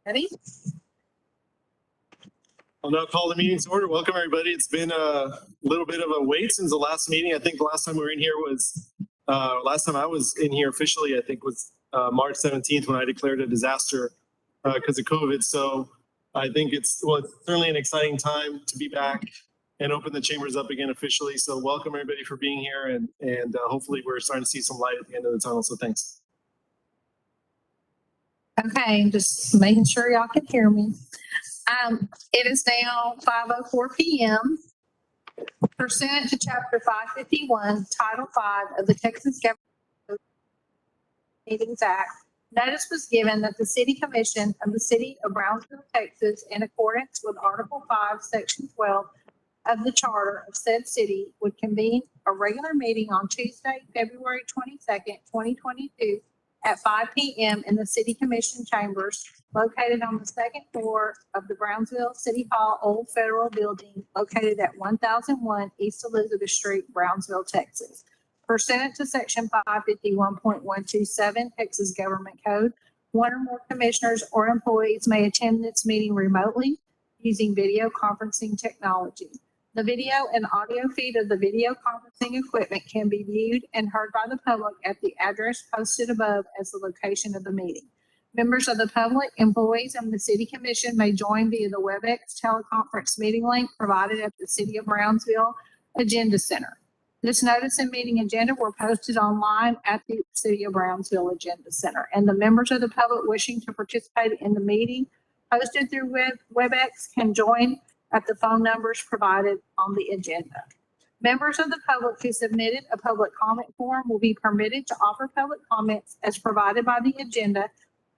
Ready? I'll now call the meeting to order. Welcome, everybody. It's been a little bit of a wait since the last meeting. I think the last time we were in here was, last time I was in here officially, I think was March 17th when I declared a disaster because of COVID. So I think it's certainly an exciting time to be back and open the chambers up again officially. So welcome, everybody, for being here. And hopefully we're starting to see some light at the end of the tunnel. So thanks. Okay, just making sure y'all can hear me. It is now 5:04 p.m. Pursuant to Chapter 551, Title 5 of the Texas Government Meetings Act, notice was given that the City Commission of the City of Brownsville, Texas, in accordance with Article 5, Section 12 of the Charter of said city, would convene a regular meeting on Tuesday, February 22nd, 2022, at 5 p.m. in the City Commission chambers located on the second floor of the Brownsville City Hall Old Federal Building located at 1001 East Elizabeth Street, Brownsville, Texas. Pursuant to Section 551.127 Texas Government Code, one or more commissioners or employees may attend this meeting remotely using video conferencing technology. The video and audio feed of the video conferencing equipment can be viewed and heard by the public at the address posted above as the location of the meeting. Members of the public, employees, and the City Commission may join via the WebEx teleconference meeting link provided at the City of Brownsville Agenda Center. This notice and meeting agenda were posted online at the City of Brownsville Agenda Center, and the members of the public wishing to participate in the meeting posted through WebEx can join at the phone numbers provided on the agenda. Members of the public who submitted a public comment form will be permitted to offer public comments as provided by the agenda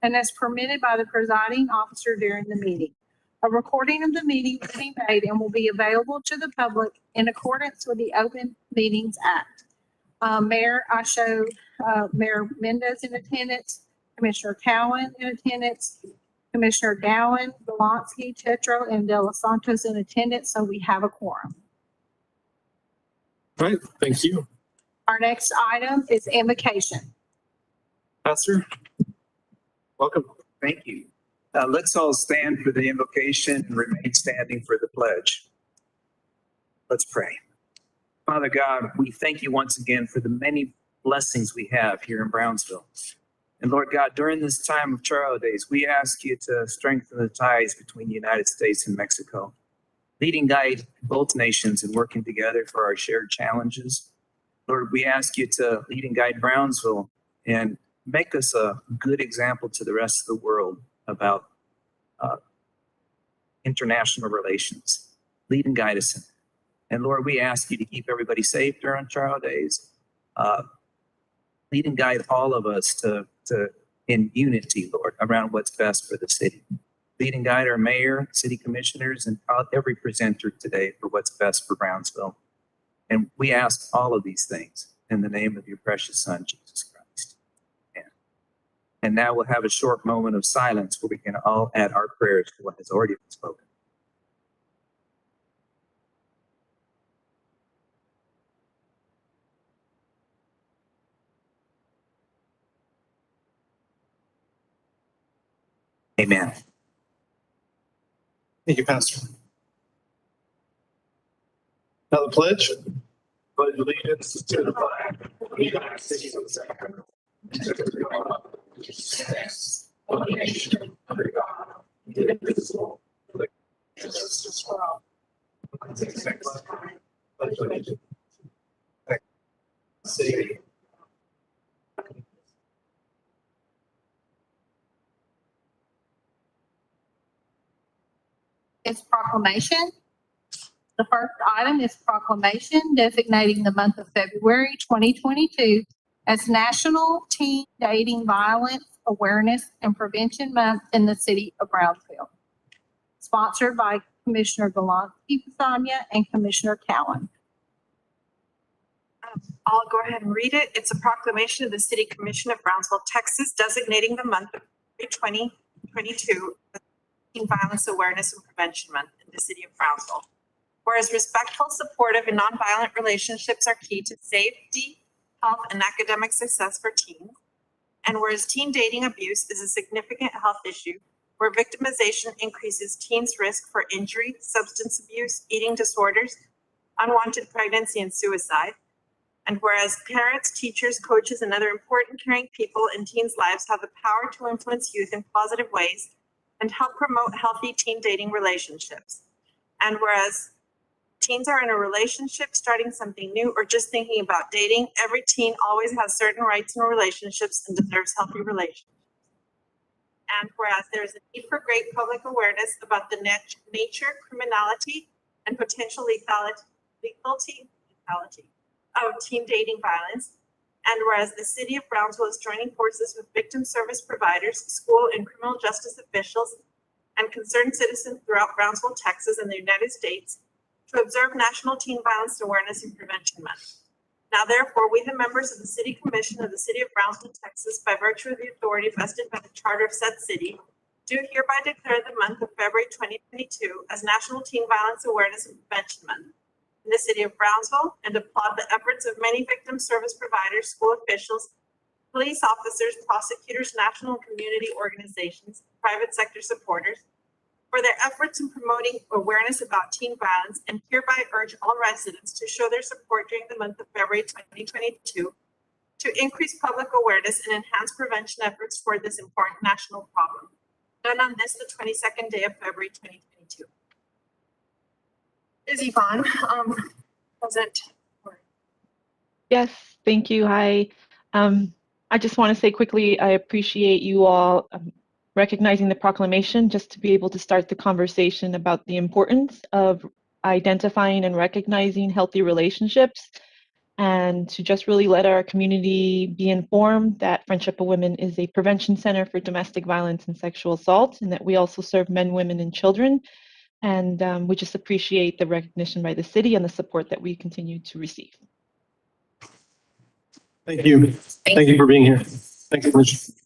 and as permitted by the presiding officer during the meeting. A recording of the meeting will be made and will be available to the public in accordance with the Open Meetings Act. Mayor, I show Mayor Mendez in attendance, Commissioner Cowan in attendance, Commissioner Gowan, Volansky, Tetro, and De Los Santos in attendance, so we have a quorum. All right, thank you. Our next item is invocation. Pastor, welcome. Thank you. Let's all stand for the invocation and remain standing for the pledge. Let's pray. Father God, we thank you once again for the many blessings we have here in Brownsville. And Lord God, during this time of trial days, we ask you to strengthen the ties between the United States and Mexico, lead and guide both nations in working together for our shared challenges. Lord, we ask you to lead and guide Brownsville and make us a good example to the rest of the world about international relations. Lead and guide us in it. And Lord, we ask you to keep everybody safe during trial days. Lead and guide all of us to in unity, Lord, around what's best for the city. Lead and guide our mayor, city commissioners, and every presenter today for what's best for Brownsville. And we ask all of these things in the name of your precious Son, Jesus Christ. Amen. And now we'll have a short moment of silence where we can all add our prayers to what has already been spoken. Amen. Thank you, Pastor. Now the pledge. Pledge allegiance to the flag of the United States of America, and to the republic which stands one nation under God, indivisible, with justice for all. Pledge allegiance. City. It's proclamation. The first item is proclamation designating the month of February 2022 as National Teen Dating Violence Awareness and Prevention Month in the City of Brownsville. Sponsored by Commissioner Volansky and Commissioner Cowan. I'll go ahead and read it. It's a proclamation of the City Commission of Brownsville, Texas, designating the month of February 2022 as Teen Violence Awareness and Prevention Month in the City of Brownsville. Whereas respectful, supportive, and nonviolent relationships are key to safety, health, and academic success for teens, and whereas teen dating abuse is a significant health issue where victimization increases teens' risk for injury, substance abuse, eating disorders, unwanted pregnancy, and suicide. And whereas parents, teachers, coaches, and other important caring people in teens' lives have the power to influence youth in positive ways and help promote healthy teen dating relationships. And whereas teens are in a relationship, starting something new, or just thinking about dating, every teen always has certain rights in relationships and deserves healthy relationships. And whereas there is a need for great public awareness about the nature, criminality, and potential lethality of teen dating violence. And whereas the city of Brownsville is joining forces with victim service providers, school and criminal justice officials, and concerned citizens throughout Brownsville, Texas, and the United States to observe National Teen Violence Awareness and Prevention Month. Now, therefore, we, the members of the City Commission of the City of Brownsville, Texas, by virtue of the authority vested by the Charter of said city, do hereby declare the month of February 2022 as National Teen Violence Awareness and Prevention Month in the City of Brownsville, and applaud the efforts of many victim service providers, school officials, police officers, prosecutors, national and community organizations, private sector supporters for their efforts in promoting awareness about teen violence, and hereby urge all residents to show their support during the month of February 2022 to increase public awareness and enhance prevention efforts for this important national problem. Done on this, the 22nd day of February 2022. Izzy Vaughn, present. Yes, thank you. Hi. I just want to say quickly, I appreciate you all recognizing the proclamation just to be able to start the conversation about the importance of identifying and recognizing healthy relationships, and to just really let our community be informed that Friendship of Women is a prevention center for domestic violence and sexual assault, and that we also serve men, women, and children. And we just appreciate the recognition by the city and the support that we continue to receive. Thank you. Thank you for being here. Thanks, Commissioner.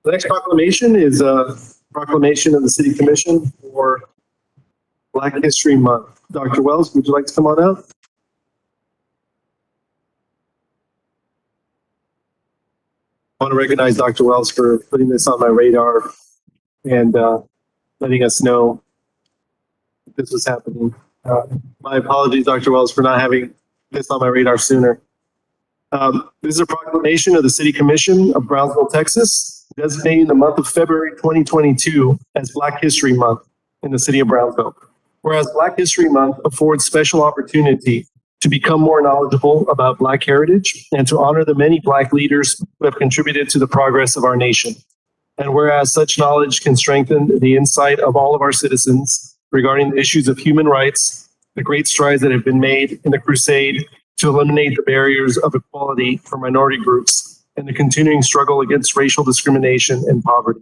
The next proclamation is a proclamation of the City Commission for Black History Month. Dr. Wells, would you like to come on out? I want to recognize Dr. Wells for putting this on my radar and letting us know this was happening. My apologies, Dr. Wells, for not having this on my radar sooner. This is a proclamation of the City Commission of Brownsville, Texas, designating the month of February 2022 as Black History Month in the City of Brownsville. Whereas Black History Month affords special opportunity to become more knowledgeable about Black heritage and to honor the many Black leaders who have contributed to the progress of our nation. And whereas such knowledge can strengthen the insight of all of our citizens regarding the issues of human rights, the great strides that have been made in the crusade to eliminate the barriers of equality for minority groups, and the continuing struggle against racial discrimination and poverty.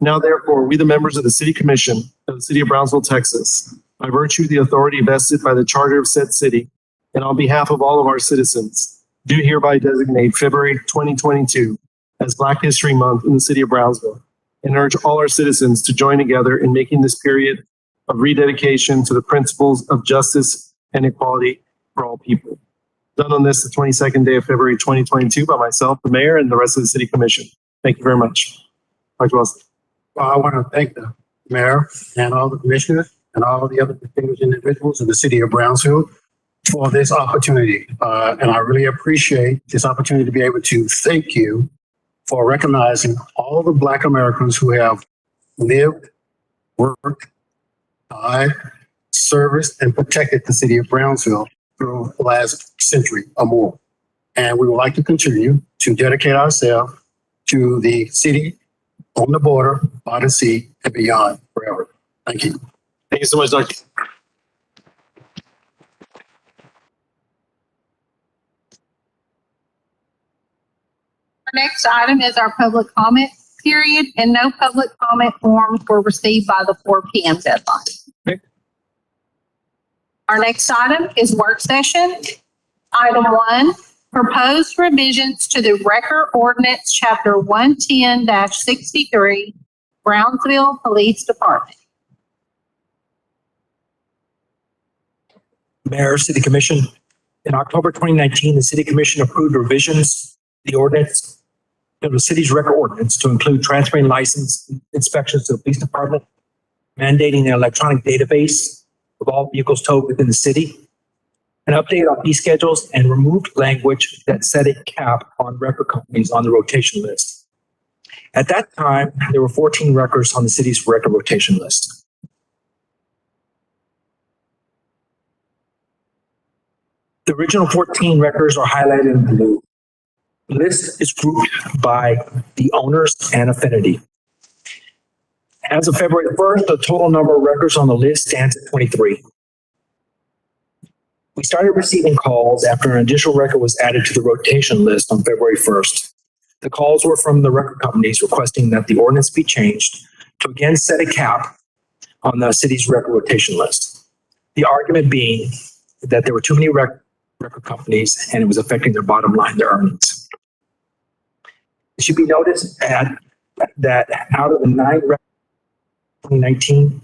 Now, therefore, we, the members of the City Commission of the City of Brownsville, Texas, by virtue of the authority vested by the Charter of said city, and on behalf of all of our citizens, do hereby designate February 2022 as Black History Month in the City of Brownsville, and urge all our citizens to join together in making this period of rededication to the principles of justice and equality for all people. Done on this, the 22nd day of February 2022, by myself, the mayor, and the rest of the City Commission. Thank you very much. Dr. Wilson. Well, I want to thank the mayor and all the commissioners and all the other distinguished individuals in the City of Brownsville for this opportunity. And I really appreciate this opportunity to be able to thank you for recognizing all the Black Americans who have lived, worked, died, serviced, and protected the City of Brownsville through the last century or more. And we would like to continue to dedicate ourselves to the city on the border, by the sea, and beyond forever. Thank you. Thank you so much, Dr. Our next item is our public comment period, and no public comment forms were received by the 4 p.m. deadline. Okay. Our next item is work session. Item 1, proposed revisions to the Record Ordinance, Chapter 110-63, Brownsville Police Department. Mayor, City Commission. In October 2019, the City Commission approved revisions to the ordinance of the city's record ordinance to include transferring license inspections to the police department, mandating an electronic database of all vehicles towed within the city, an update on fee schedules, and removed language that set a cap on record companies on the rotation list. At that time, there were 14 records on the city's record rotation list. The original 14 records are highlighted in blue. The list is grouped by the owners and affinity. As of February 1st, the total number of records on the list stands at 23. We started receiving calls after an additional record was added to the rotation list on February 1st. The calls were from the record companies requesting that the ordinance be changed to again set a cap on the city's record rotation list. The argument being that there were too many record companies and it was affecting their bottom line, their earnings. It should be noticed that out of the 9 records in 2019,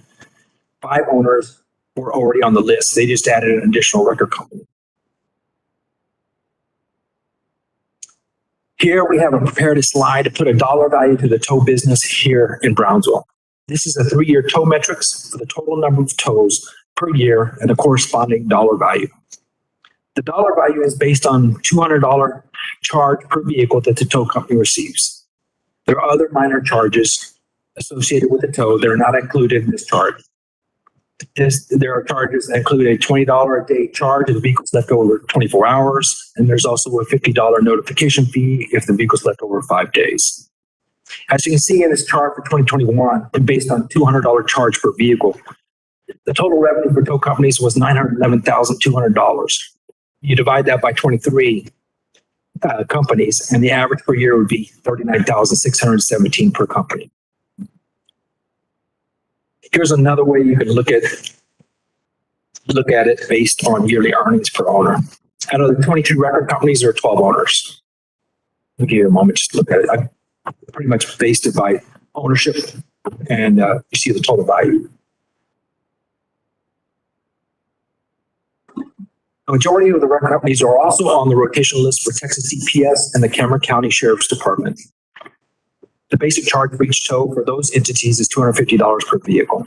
5 owners were already on the list. They just added an additional record company. Here we have prepared a slide to put a dollar value to the tow business here in Brownsville. This is a 3-year tow metrics for the total number of tows per year and the corresponding dollar value. The dollar value is based on $200 charge per vehicle that the tow company receives. There are other minor charges associated with the tow that are not included in this charge. There are charges that include a $20 a day charge if the vehicle's left over 24 hours, and there's also a $50 notification fee if the vehicle's left over 5 days. As you can see in this chart for 2021, and based on $200 charge per vehicle, the total revenue for tow companies was $911,200. You divide that by 23 companies, and the average per year would be $39,617 per company. Here's another way you can look at it based on yearly earnings per owner. Out of the 22 record companies, there are 12 owners. I'll give you a moment just to look at it. I pretty much based it by ownership, and you see the total value. A majority of the record companies are also on the rotation list for Texas CPS and the Cannery County Sheriff's Department. The basic charge for each tow for those entities is $250 per vehicle.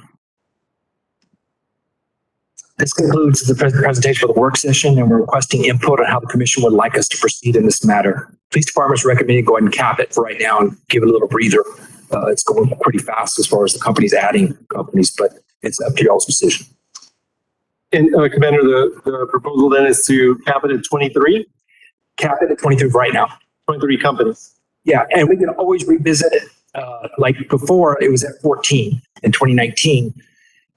This concludes the presentation for the work session, and we're requesting input on how the commission would like us to proceed in this matter. Police Department's recommending go ahead and cap it for right now and give it a little breather. It's going pretty fast as far as the companies adding companies, but it's up to y'all's decision. And Commander, the proposal then is to cap it at 23? Cap it at 23 right now. 23 companies. Yeah, and we can always revisit it. Like before, it was at 14 in 2019,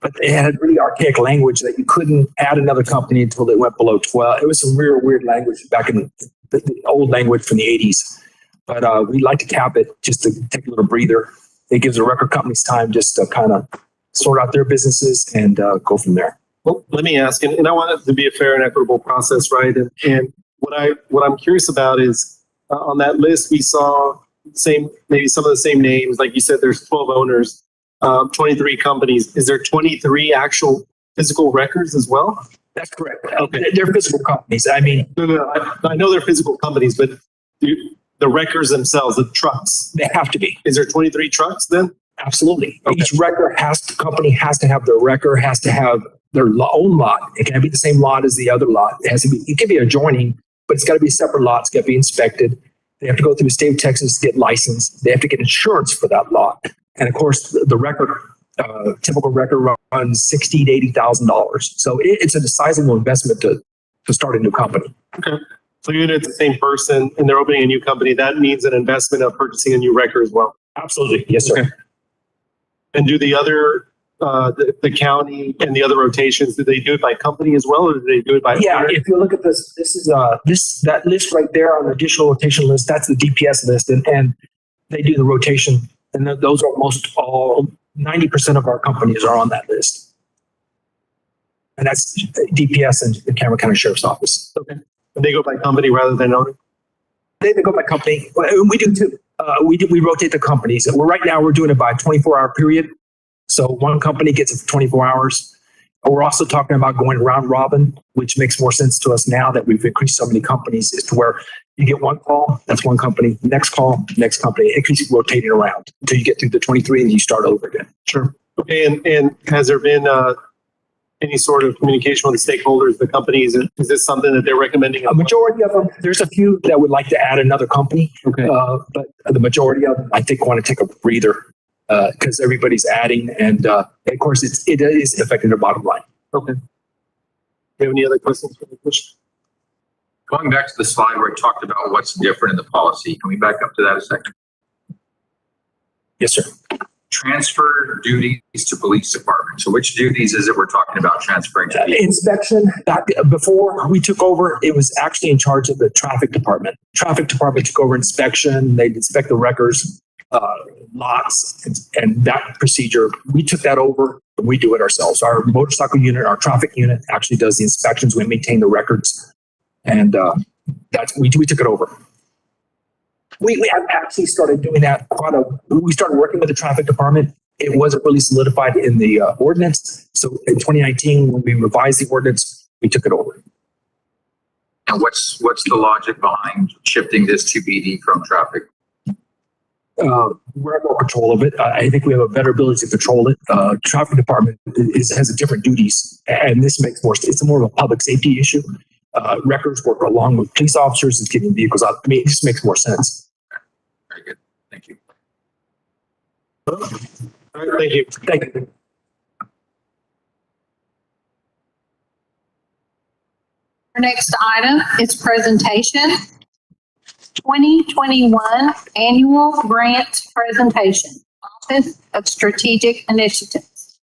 but they had really archaic language that you couldn't add another company until it went below 12. It was some real weird language back in the old language from the 80s. But we'd like to cap it just to take a little breather. It gives the record companies time just to kind of sort out their businesses and go from there. Well, let me ask, and I want it to be a fair and equitable process, right? And what I'm curious about is on that list we saw maybe some of the same names. Like you said, there's 12 owners, 23 companies. Is there 23 actual physical records as well? That's correct. Okay. They're physical companies. I mean, No. I know they're physical companies, but the records themselves, the trucks, they have to be. is there 23 trucks then? Absolutely. Okay. Each company has to have their record, has to have their own lot. It can't be the same lot as the other lot. It can be adjoining, but it's got to be a separate lot. It's got to be inspected. They have to go through the state of Texas to get licensed. They have to get insurance for that lot. And of course, the record, typical record runs $60,000 to $80,000. So it's a sizable investment to start a new company. Okay. So even if it's the same person and they're opening a new company, that means an investment of purchasing a new record as well. Absolutely. Yes, sir. Okay. And do the other, the county and the other rotations, do they do it by company as well, or do they do it by? Yeah, owner? if you look at this is that list right there on the additional rotation list. That's the DPS list, and they do the rotation, and those are 90% of our companies are on that list, and that's DPS and the Cannery County Sheriff's Office. Okay, and they go by company rather than owner. They go by company. We do too. We rotate the companies. Right now we're doing it by 24-hour period. So one company gets it for 24 hours. We're also talking about going round robin, which makes more sense to us now that we've increased so many companies, is to where You get one call, that's one company. Next call, next company. It keeps rotating around until you get through the 23 and you start over again. Sure. Okay, and has there been any sort of communication with the stakeholders, the companies? Is this something that they're recommending? A majority of them, there's a few that would like to add another company, Okay. but the majority of them, I think, want to take a breather because everybody's adding, and of course, it is affecting their bottom line. Okay. Do you have any other questions for the question? Going back to the slide where it talked about what's different in the policy, can we back up to that a second? Yes, sir. Transfer duties to police department. So which duties is it we're talking about transferring to? Inspection, before we took over, it was actually in charge of the traffic department. Traffic department took over inspection. They'd inspect the records, lots, and that procedure. We took that over. We do it ourselves. Our motorcycle unit, our traffic unit actually does the inspections. We maintain the records, and we took it over. We have actually started doing that we started working with the traffic department. It wasn't really solidified in the ordinance. So in 2019, when we revised the ordinance, we took it over. And what's the logic behind shifting this to BD from traffic? We're more control of it. I think we have a better ability to control it. Traffic department has a different duties, and this makes more. It's more of a public safety issue. Records work along with police officers and getting vehicles out. I mean, it just makes more sense. Very good. Thank you. All right, thank you. Thank you. Our next item is presentation. 2021 Annual Grant Presentation, Office of Strategic Initiatives.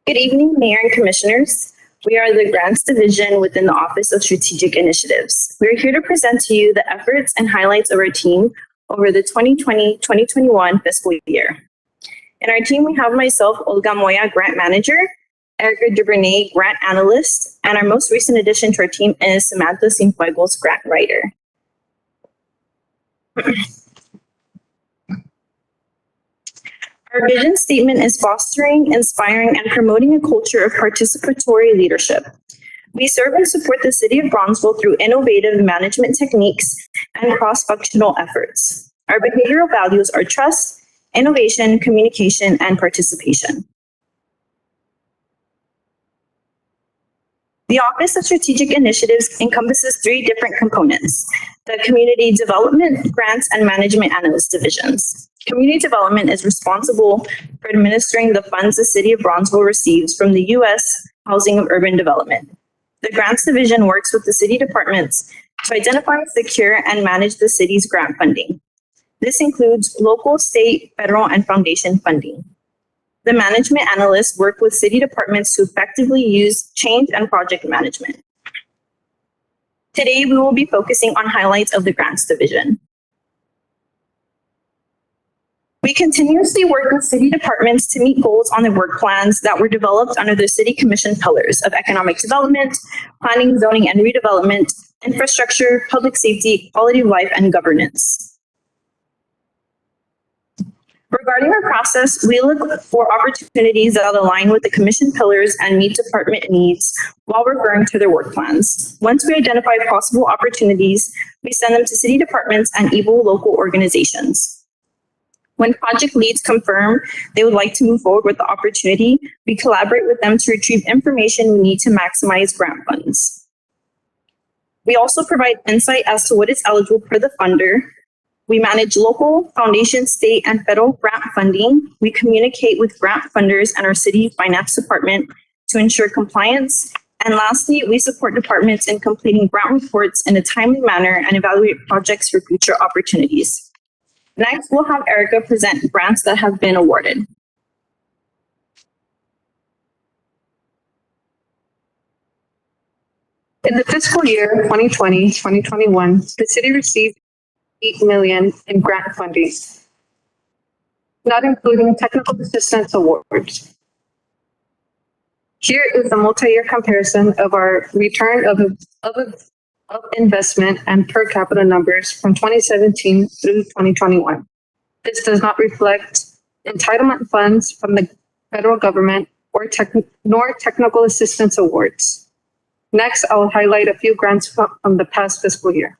Good evening, Mayor and Commissioners. We are the Grants Division within the Office of Strategic Initiatives. We're here to present to you the efforts and highlights of our team over the 2020-2021 fiscal year. In our team, we have myself, Olga Moya, Grant Manager, Erica Duvernay, Grant Analyst, and our most recent addition to our team is Samantha Cienfuegos, Grant Writer. Our vision statement is fostering, inspiring, and promoting a culture of participatory leadership. We serve and support the City of Bronzeville through innovative management techniques and cross-functional efforts. Our behavioral values are trust, innovation, communication, and participation. The Office of Strategic Initiatives encompasses 3 different components: the Community Development, Grants, and Management Analyst divisions. Community Development is responsible for administering the funds the City of Bronzeville receives from the U.S. Housing and Urban Development. The Grants Division works with the city departments to identify, secure, and manage the city's grant funding. This includes local, state, federal, and foundation funding. The Management Analysts work with city departments to effectively use change and project management. Today, we will be focusing on highlights of the Grants Division. We continuously work with city departments to meet goals on their work plans that were developed under the City Commission pillars of economic development, planning, zoning, and redevelopment, infrastructure, public safety, quality of life, and governance. Regarding our process, we look for opportunities that align with the Commission pillars and meet department needs while referring to their work plans. Once we identify possible opportunities, we send them to city departments and even local organizations. When project leads confirm they would like to move forward with the opportunity, we collaborate with them to retrieve information we need to maximize grant funds. We also provide insight as to what is eligible per the funder. We manage local, foundation, state, and federal grant funding. We communicate with grant funders and our city finance department to ensure compliance. And lastly, we support departments in completing grant reports in a timely manner and evaluate projects for future opportunities. Next, we'll have Erica present grants that have been awarded. In the fiscal year 2020-2021, the city received $8 million in grant funding, not including technical assistance awards. Here is a multi-year comparison of our return of investment and per capita numbers from 2017 through 2021. This does not reflect entitlement funds from the federal government nor technical assistance awards. Next, I will highlight a few grants from the past fiscal year.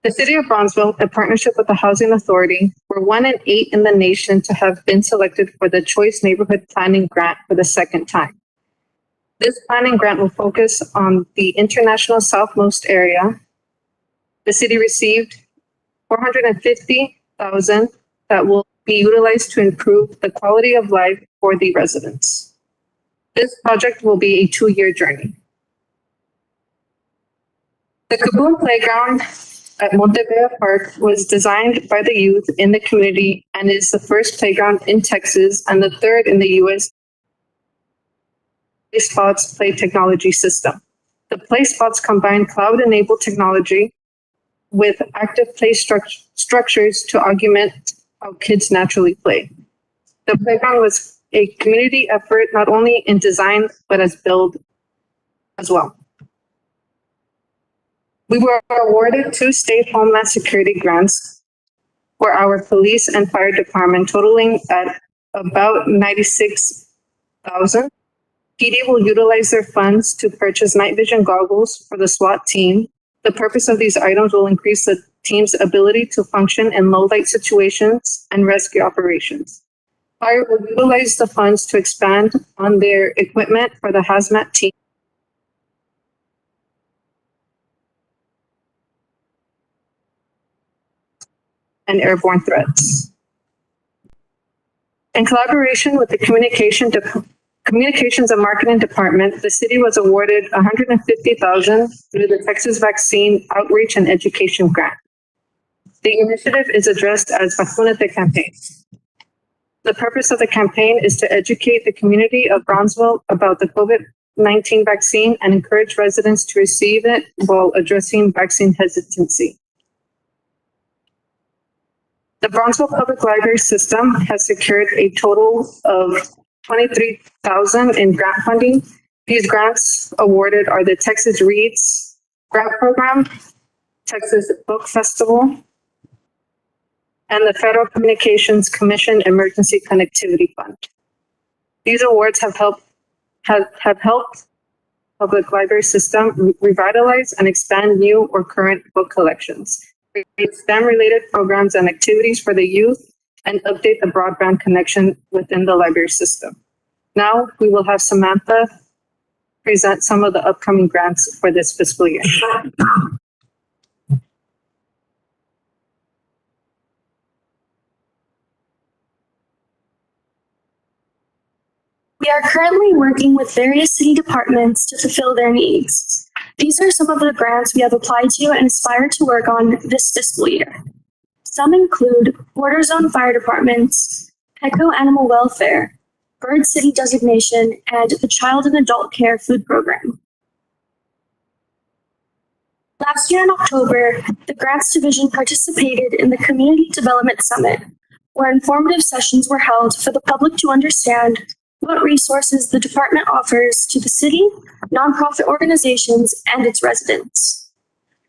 The City of Bronzeville, in partnership with the Housing Authority, were 1 in 8 in the nation to have been selected for the Choice Neighborhood Planning Grant for the second time. This planning grant will focus on the international southmost area. The city received $450,000 that will be utilized to improve the quality of life for the residents. This project will be a 2-year journey. The Kaboom Playground at Monteverde Park was designed by the youth in the community and is the first playground in Texas and the third in the U.S. PlaySpots play technology system. The PlaySpots combine cloud-enabled technology with active play structures to augment how kids naturally play. The playground was a community effort, not only in design, but as build as well. We were awarded 2 state Homeland Security grants for our police and fire department, totaling at about $96,000. PD will utilize their funds to purchase night vision goggles for the SWAT team. The purpose of these items will increase the team's ability to function in low light situations and rescue operations. Fire will utilize the funds to expand on their equipment for the hazmat team. And airborne threats. In collaboration with the Communications and Marketing Department, the city was awarded $150,000 through the Texas Vaccine Outreach and Education Grant. The initiative is addressed as Vacunate Campaign. The purpose of the campaign is to educate the community of Bronzeville about the COVID-19 vaccine and encourage residents to receive it while addressing vaccine hesitancy. The Bronzeville Public Library System has secured a total of $23,000 in grant funding. These grants awarded are the Texas Reads Grant Program, Texas Book Festival, and the Federal Communications Commission Emergency Connectivity Fund. These awards have helped public library system revitalize and expand new or current book collections, create STEM-related programs and activities for the youth, and update the broadband connection within the library system. Now we will have Samantha present some of the upcoming grants for this fiscal year. We are currently working with various city departments to fulfill their needs. These are some of the grants we have applied to and aspire to work on this fiscal year. Some include Border Zone Fire Departments, Petco Animal Welfare, Bird City Designation, and the Child and Adult Care Food Program. Last year in October, the Grants Division participated in the Community Development Summit, where informative sessions were held for the public to understand what resources the department offers to the city, nonprofit organizations, and its residents.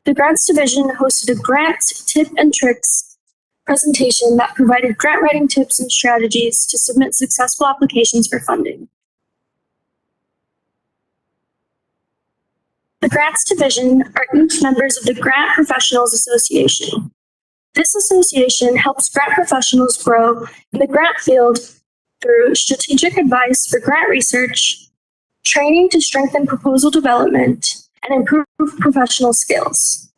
The Grants Division hosted a grants, tip, and tricks presentation that provided grant writing tips and strategies to submit successful applications for funding. The Grants Division are each members of the Grant Professionals Association. This association helps grant professionals grow in the grant field through strategic advice for grant research, training to strengthen proposal development, and improve professional skills.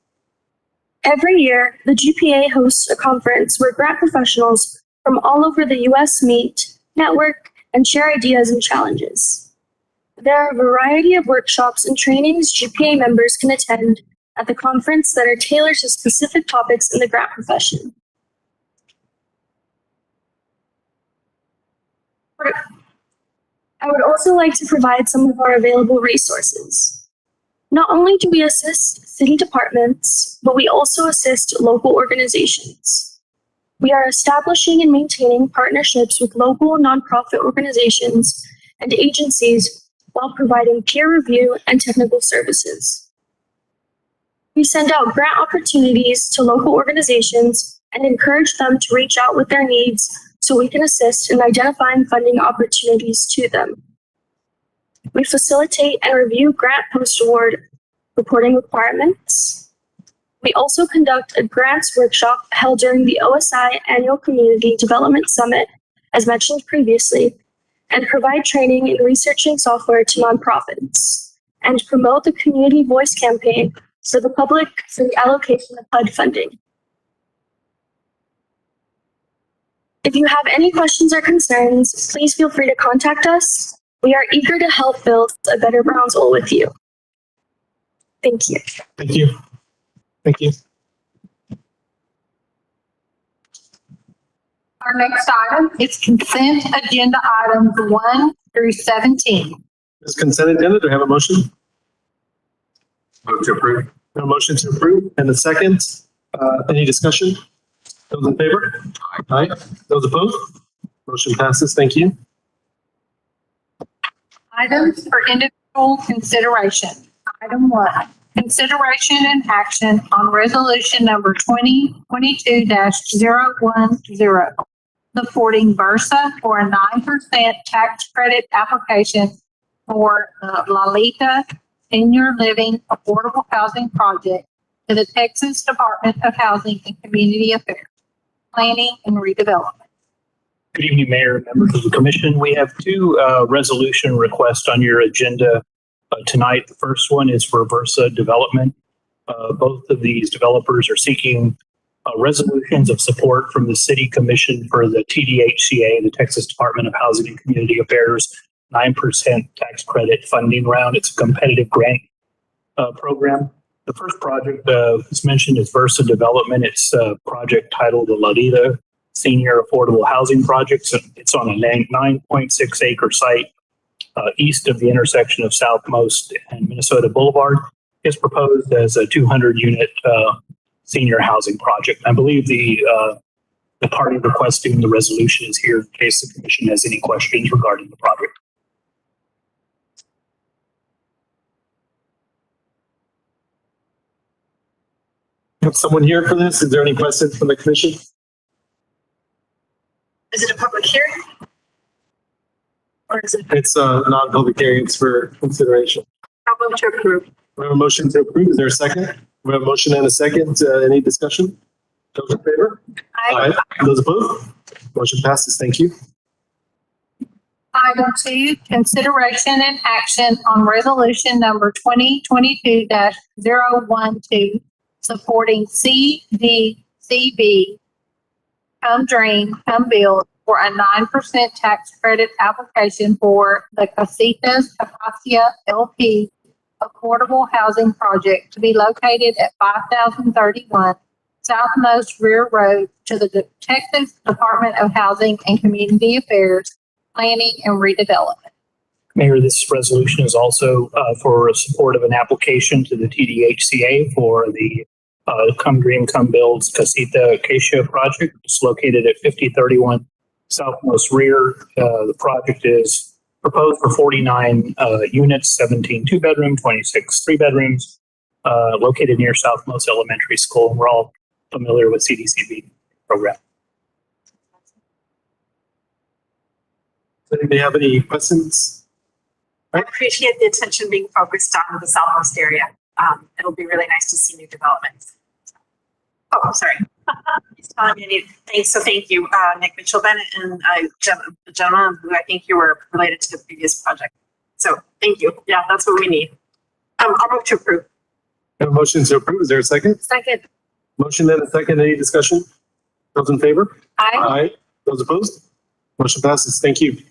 Every year, the GPA hosts a conference where grant professionals from all over the U.S. meet, network, and share ideas and challenges. There are a variety of workshops and trainings GPA members can attend at the conference that are tailored to specific topics in the grant profession. I would also like to provide some of our available resources. Not only do we assist city departments, but we also assist local organizations. We are establishing and maintaining partnerships with local nonprofit organizations and agencies while providing peer review and technical services. We send out grant opportunities to local organizations and encourage them to reach out with their needs so we can assist in identifying funding opportunities to them. We facilitate and review grant post-award reporting requirements. We also conduct a grants workshop held during the OSI Annual Community Development Summit, as mentioned previously, and provide training in researching software to nonprofits, and promote the Community Voice campaign for the public for the allocation of HUD funding. If you have any questions or concerns, please feel free to contact us. We are eager to help build a better Brownsville with you. Thank you. Thank you. Thank you. Our next item is consent agenda items 1 through 17. This consent agenda, do I have a motion? Move to approve. A motion to approve and a second. Any discussion? Those in favor? Aye. Those opposed? Motion passes. Thank you. Items for individual consideration. Item 1, consideration and action on resolution number 2022-010, supporting Versa for a 9% tax credit application for the Lalita Senior Living Affordable Housing Project to the Texas Department of Housing and Community Affairs, Planning and Redevelopment. Good evening, Mayor, members of the commission. We have two resolution requests on your agenda tonight. The first one is for Versa Development. Both of these developers are seeking resolutions of support from the City Commission for the TDHCA, the Texas Department of Housing and Community Affairs, 9% tax credit funding round. It's a competitive grant program. The first project that's mentioned is Versa Development. It's a project titled the Lalita Senior Affordable Housing Project. So it's on a 9.6 acre site east of the intersection of Southmost and Minnesota Boulevard. It's proposed as a 200 unit senior housing project. I believe the party requesting the resolution is here in case the commission has any questions regarding the project. Have someone here for this? Is there any questions from the commission? Is it a public hearing? Or is it? It's a non-public hearing. It's for consideration. I'll move to approve. We have a motion to approve. Is there a second? We have a motion and a second. Any discussion? Those in favor? Aye. Those opposed? Motion passes. Thank you. Item 2, consideration and action on resolution number 2022-012, supporting CDCB, Come Dream, Come Build for a 9% tax credit application for the Casitas Acacia LP Affordable Housing Project to be located at 5031 Southmost Rear Road to the Texas Department of Housing and Community Affairs, Planning and Redevelopment. Mayor, this resolution is also for support of an application to the TDHCA for the Come Dream, Come Build Casita Acacia project. It's located at 5031 Southmost Rear. The project is proposed for 49 units, 17 2-bedroom, 26 3-bedrooms, located near Southmost Elementary School. We're all familiar with CDCB program. Does anybody have any questions? I appreciate the attention being focused on the Southwest area. It'll be really nice to see new developments. Oh, sorry. He's telling me thanks. So thank you, Nick Mitchell-Bennett and the gentleman who I think you were related to the previous project. So thank you. Yeah, that's what we need. I'll move to approve. We have a motion to approve. Is there a second? Second. Motion and a second. Any discussion? Those in favor? Aye. Aye. Those opposed? Motion passes. Thank you.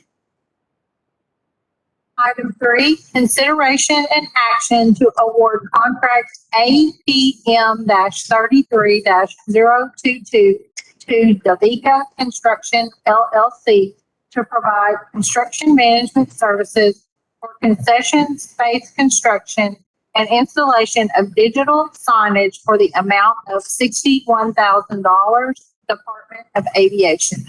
Item 3, consideration and action to award contract APM-33-022 to Davika Construction LLC to provide construction management services for concession space construction and installation of digital signage for the amount of $61,000, Department of Aviation.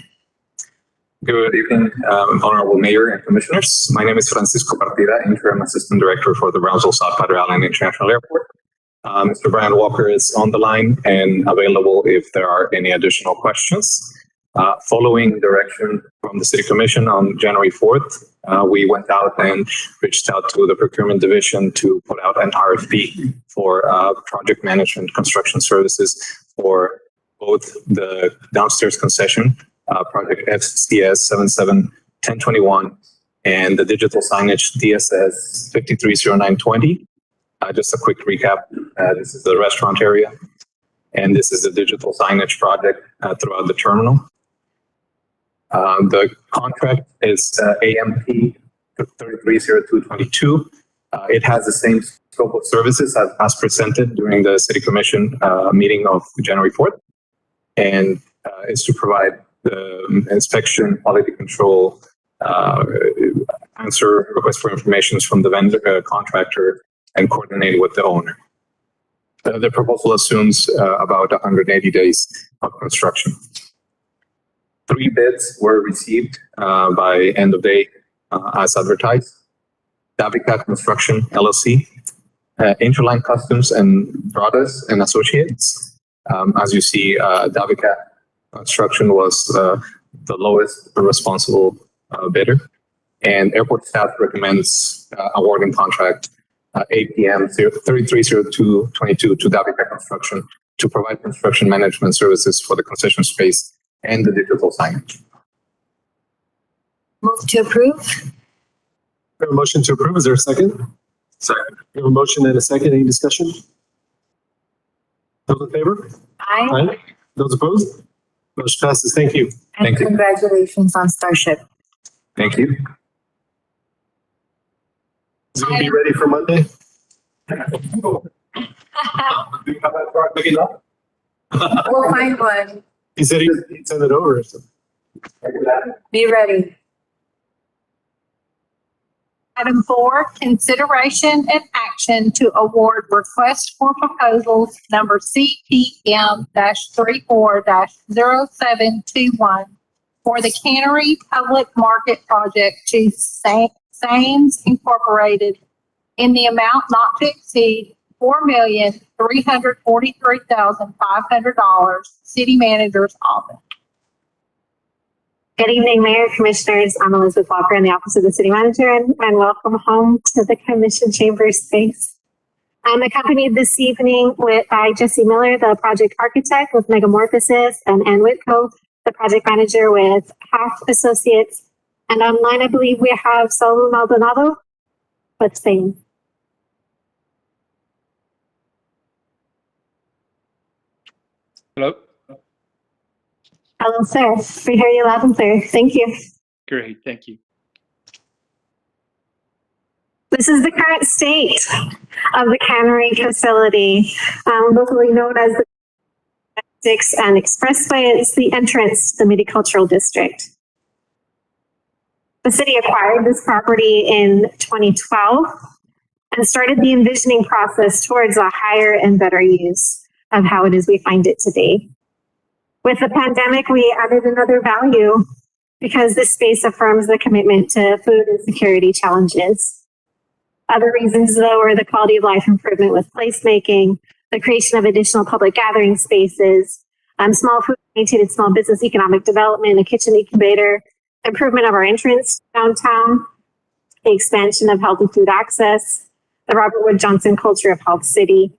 Good evening, Honorable Mayor and Commissioners. My name is Francisco Partida, Interim Assistant Director for the Brownsville South Padre Island International Airport. Mr. Brian Walker is on the line and available if there are any additional questions. Following direction from the City Commission on January 4th, we went out and reached out to the procurement division to put out an RFP for project management construction services for both the downstairs concession, project FCS 771021, and the digital signage DSS 530920. Just a quick recap. This is the restaurant area, and this is the digital signage project throughout the terminal. The contract is AMP 330222. It has the same scope of services as presented during the City Commission meeting of January 4th, and is to provide the inspection, quality control, answer requests for information from the vendor contractor, and coordinate with the owner. The proposal assumes about 180 days of construction. 3 bids were received by end of day as advertised. Davica Construction LLC, Interline Customs and Brothers and Associates. As you see, Davica Construction was the lowest responsible bidder, and airport staff recommends awarding contract APM 330222 to Davica Construction to provide construction management services for the concession space and the digital signage. Move to approve. We have a motion to approve. Is there a second? Second. We have a motion and a second. Any discussion? Those in favor? Aye. Those opposed? Motion passes. Thank you. And Thank you. congratulations on Starship. Thank you. Is it going to be ready for Monday? We'll find one. He said he'd send it over. So. Be ready. Item 4, consideration and action to award request for proposals number CPM-34-0721 for the Cannery Public Market Project to Sames Incorporated in the amount not to exceed $4,343,500, City Manager's Office. Good evening, Mayor, Commissioners. I'm Elizabeth Walker in the Office of the City Manager, and welcome home to the Commission Chamber space. I'm accompanied this evening by Jesse Miller, the project architect with Megamorphosis, and Ann Whitco, the project manager with Half Associates. And online, I believe we have Saul Maldonado with Spain. Hello. Hello, sir. We hear you loud and clear. Thank you. Great, thank you. This is the current state of the Cannery facility, locally known as the 6 and Expressway. It's the entrance to the Multicultural District. The city acquired this property in 2012 and started the envisioning process towards a higher and better use of how it is we find it today. With the pandemic, we added another value because this space affirms the commitment to food and security challenges. Other reasons, though, are the quality of life improvement with placemaking, the creation of additional public gathering spaces, small food-oriented small business economic development, a kitchen incubator, improvement of our entrance downtown, the expansion of healthy food access, the Robert Wood Johnson culture of Health City,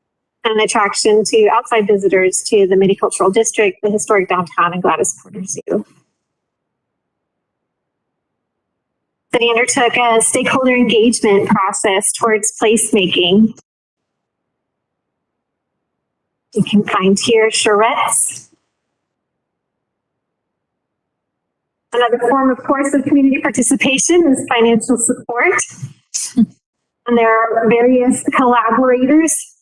and an attraction to outside visitors to the Multicultural District, the historic downtown, and Gladys Porter Zoo. The city undertook a stakeholder engagement process towards placemaking. You can find here charrettes. Another form, of course, of community participation is financial support. And there are various collaborators.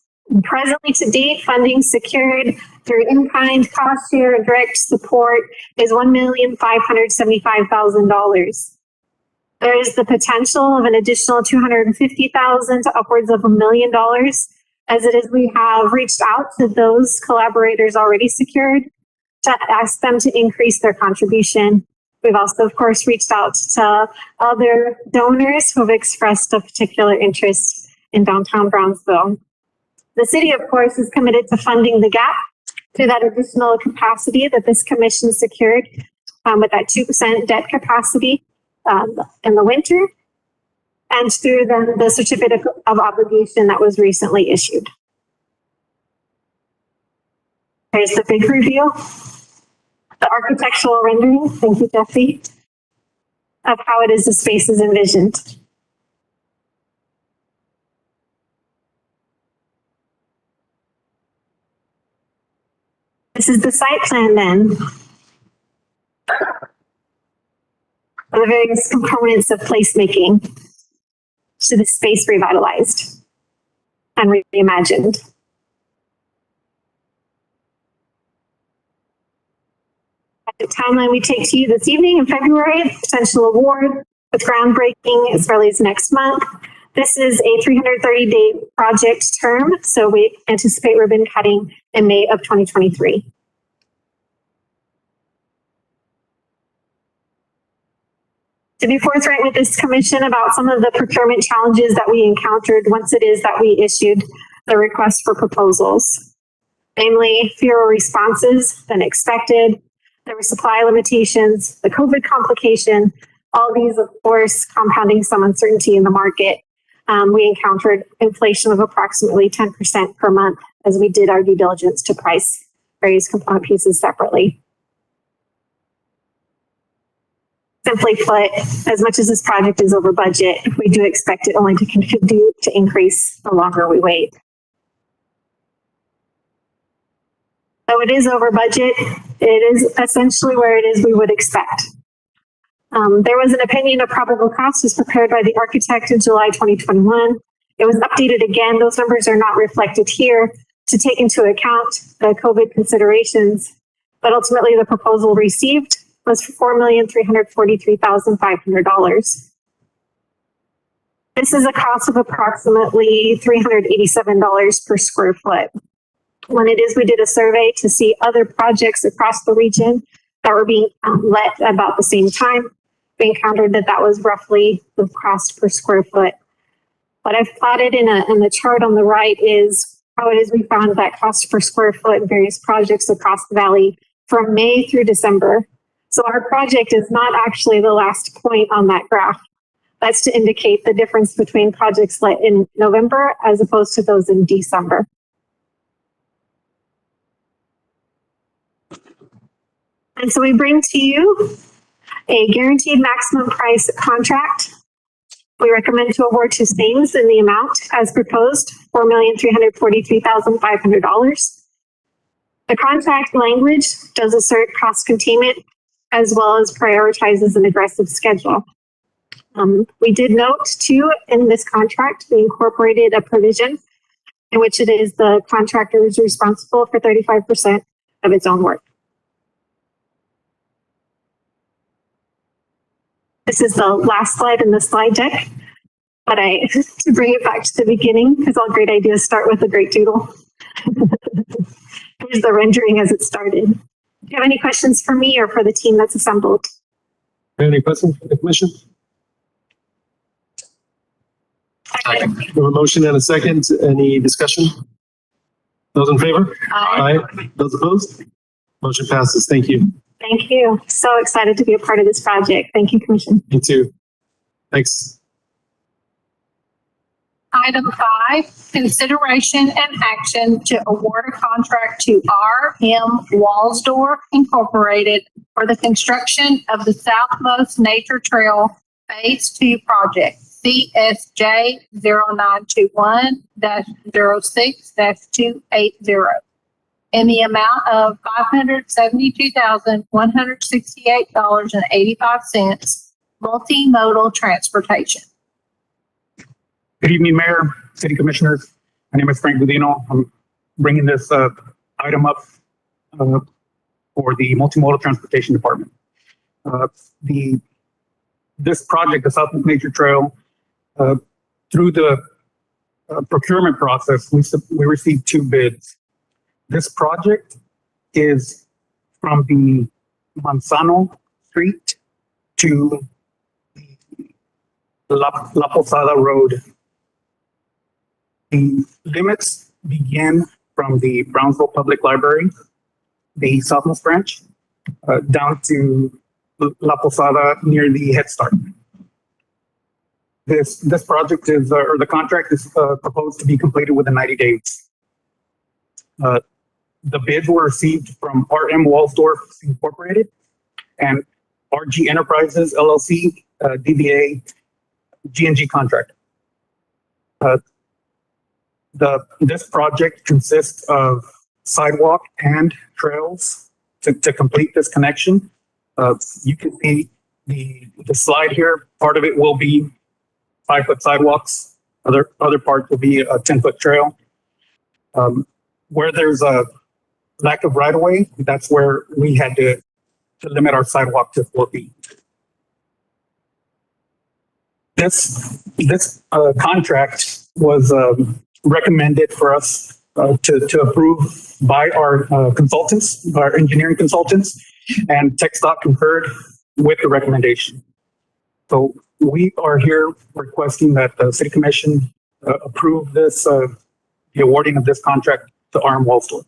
Presently, to date, funding secured through in-kind, cost share, and direct support is $1,575,000. There is the potential of an additional $250,000 to upwards of $1 million. As it is, we have reached out to those collaborators already secured to ask them to increase their contribution. We've also, of course, reached out to other donors who have expressed a particular interest in downtown Brownsville. The city, of course, is committed to funding the gap through that additional capacity that this commission secured with that 2% debt capacity in the winter, and through the certificate of obligation that was recently issued. Here's the big reveal, the architectural rendering, thank you, Jesse, of how it is the space is envisioned. This is the site plan then. The various components of placemaking to the space revitalized and reimagined. The timeline we take to you this evening in February, potential award with groundbreaking as early as next month. This is a 330-day project term, so we anticipate ribbon cutting in May of 2023. To be forthright with this commission about some of the procurement challenges that we encountered once it is that we issued the request for proposals, namely fewer responses than expected. There were supply limitations, the COVID complication, all these, of course, compounding some uncertainty in the market. We encountered inflation of approximately 10% per month as we did our due diligence to price various component pieces separately. Simply put, as much as this project is over budget, we do expect it only to continue to increase the longer we wait. Though it is over budget, it is essentially where it is we would expect. There was an opinion of probable cost was prepared by the architect in July 2021. It was updated again. Those numbers are not reflected here to take into account the COVID considerations, but ultimately the proposal received was for $4,343,500. This is a cost of approximately $387 per square foot. When it is, we did a survey to see other projects across the region that were being let about the same time. We encountered that that was roughly the cost per square foot. What I've plotted in the chart on the right is how it is we found that cost per square foot in various projects across the valley from May through December. So our project is not actually the last point on that graph. That's to indicate the difference between projects let in November as opposed to those in December. And so we bring to you a guaranteed maximum price contract. We recommend to award to Sames in the amount as proposed, $4,343,500. The contract language does assert cost containment as well as prioritizes an aggressive schedule. We did note too in this contract, we incorporated a provision in which it is the contractor is responsible for 35% of its own work. This is the last slide in the slide deck, but to bring it back to the beginning, because all great ideas start with a great doodle. Here's the rendering as it started. Do you have any questions for me or for the team that's assembled? Any questions for the commission? We have a motion and a second. Any discussion? Those in favor? Aye. Aye. Those opposed? Motion passes. Thank you. Thank you. So excited to be a part of this project. Thank you, Commission. Me too. Thanks. Item 5, consideration and action to award a contract to R.M. Walsdorf Incorporated for the construction of the Southmost Nature Trail Phase 2 project, CSJ 0921-06-280, in the amount of $572,168.85, multimodal transportation. Good evening, Mayor, City Commissioners. My name is Frank Gudino. I'm bringing this item up for the Multimodal Transportation Department. This project, the Southwest Nature Trail, through the procurement process, we received 2 bids. This project is from the Manzano Street to La Posada Road. The limits begin from the Brownsville Public Library, the southwest branch, down to La Posada near the Head Start. This project is, or the contract is proposed to be completed within 90 days. The bids were received from RM Walsdorf Incorporated and RG Enterprises LLC, DBA G&G contract. This project consists of sidewalk and trails to complete this connection. You can see the slide here. Part of it will be 5-foot sidewalks. Other part will be a 10-foot trail. Where there's a lack of right of way, that's where we had to limit our sidewalk to 4 feet. This contract was recommended for us to approve by our consultants, our engineering consultants, and TxDOT concurred with the recommendation. So we are here requesting that the City Commission approve this, the awarding of this contract to RM Walsdorf.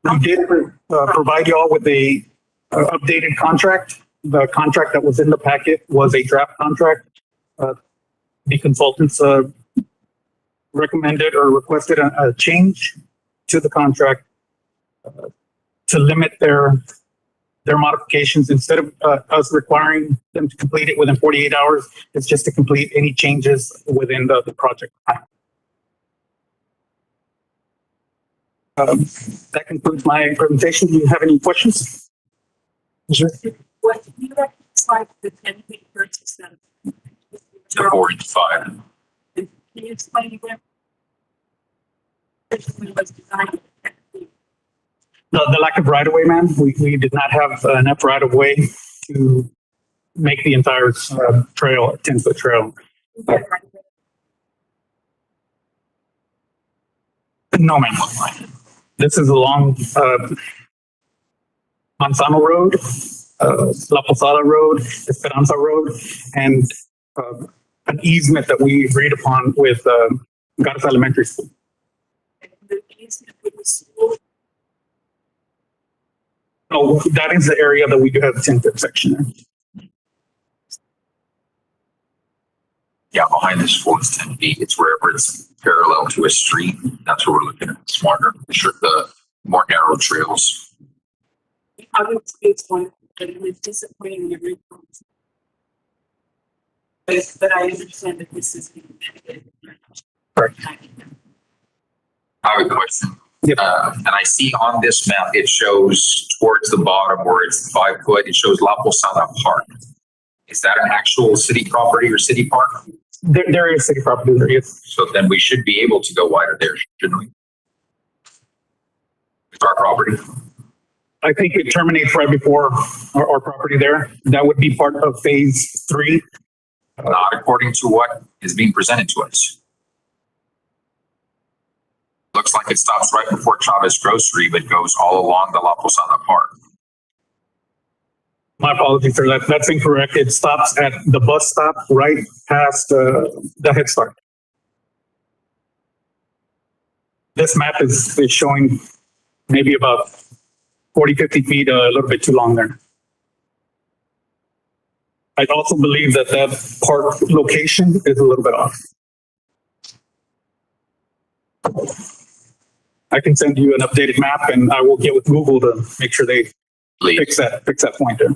We did provide y'all with a updated contract. The contract that was in the packet was a draft contract. The consultants recommended or requested a change to the contract to limit their modifications. Instead of us requiring them to complete it within 48 hours, it's just to complete any changes within the project. That concludes my presentation. Do you have any questions? Sure. What do you like the 10-feet versus The 4 and 5. Can you explain again? Was designed. The lack of right of way, ma'am. We did not have enough right of way to make the entire trail a 10-foot trail. No, ma'am. This is along Manzano Road, La Posada Road, Esperanza Road, and an easement that we agreed upon with Garza Elementary School. The easement with the school. Oh, that is the area that we do have a 10-foot section there. Yeah, behind this 4 is 10 feet. It's wherever it's parallel to a street. That's what we're looking at. Smarter, the more narrow trails. I would say it's one, but it was disappointing the reforms. But I understand that this is being edited. Correct. I have a question. Yep. And I see on this map, it shows towards the bottom where it's 5 foot, it shows La Posada Park. Is that an actual city property or city park? There is city property there, yes. So then we should be able to go wider there, shouldn't we? It's our property. I think it terminates right before our property there. That would be part of phase 3. Not according to what is being presented to us. Looks like it stops right before Chavez Grocery, but goes all along the La Posada Park. My apologies, sir. That's incorrect. It stops at the bus stop right past the Head Start. This map is showing maybe about 40, 50 feet, a little bit too long there. I also believe that park location is a little bit off. I can send you an updated map and I will get with Google to make sure they fix that point there.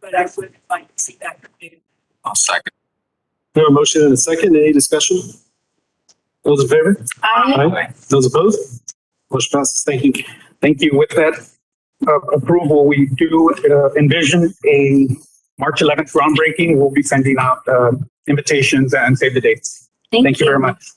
But I would like to see that completed. I'll second. We have a motion and a second. Any discussion? Those in favor? Aye. Those opposed? Motion passes. Thank you. Thank you. With that approval, we do envision a March 11th groundbreaking. We'll be sending out invitations and save the dates. Thank you very much.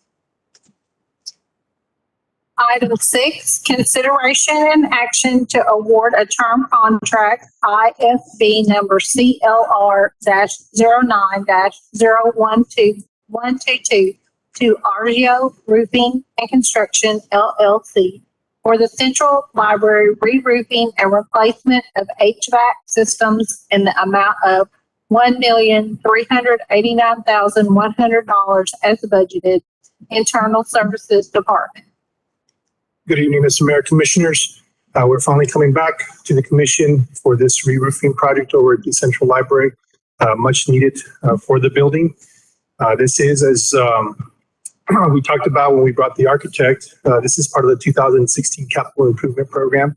Item 6, consideration and action to award a term contract IFB number CLR-09-012122 to Argio Roofing and Construction LLC for the Central Library re-roofing and replacement of HVAC systems in the amount of $1,389,100 as budgeted. Internal Services Department. Good evening, Mr. Mayor, Commissioners. We're finally coming back to the commission for this re-roofing project over at the Central Library, much needed for the building. This is, as we talked about when we brought the architect, this is part of the 2016 Capital Improvement Program.